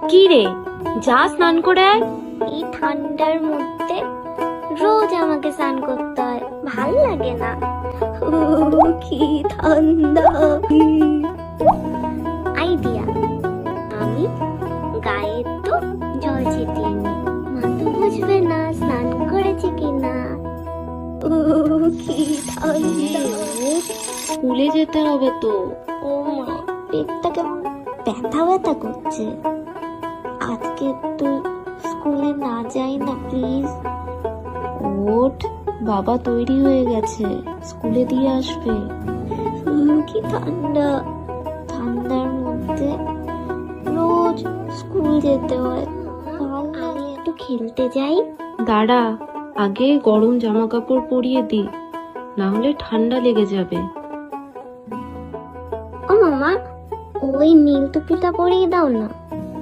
কি রে, যা স্নান করে আয়। এই ঠান্ডার মধ্যে রোজ আমাকে স্নান করতে হয়, ভাল লাগে না। কি ঠান্ডা। আইডিয়া, আমি গায়ে তো জল ছিটিয়ে নিই, মা তো বুঝবে না স্নান করেছে কিনা। কি ঠান্ডা। স্কুলে যেতে হবে তো। ও মা, পেটটা কেমন ব্যথা ব্যথা করছে। আজকে একটু স্কুলে না যাই না প্লিজ। ওঠ, বাবা তৈরি হয়ে গেছে, স্কুলে দিয়ে আসবে। কি ঠান্ডা, ঠান্ডার মধ্যে রোজ স্কুল যেতে হয়। আমি একটু খেলতে যাই। দাঁড়া, আগে গরম জামা কাপড় পরিয়ে দি, না হলে ঠান্ডা লেগে যাবে। ও মামা, ওই নীল টুপিটা পরিয়ে দাও না।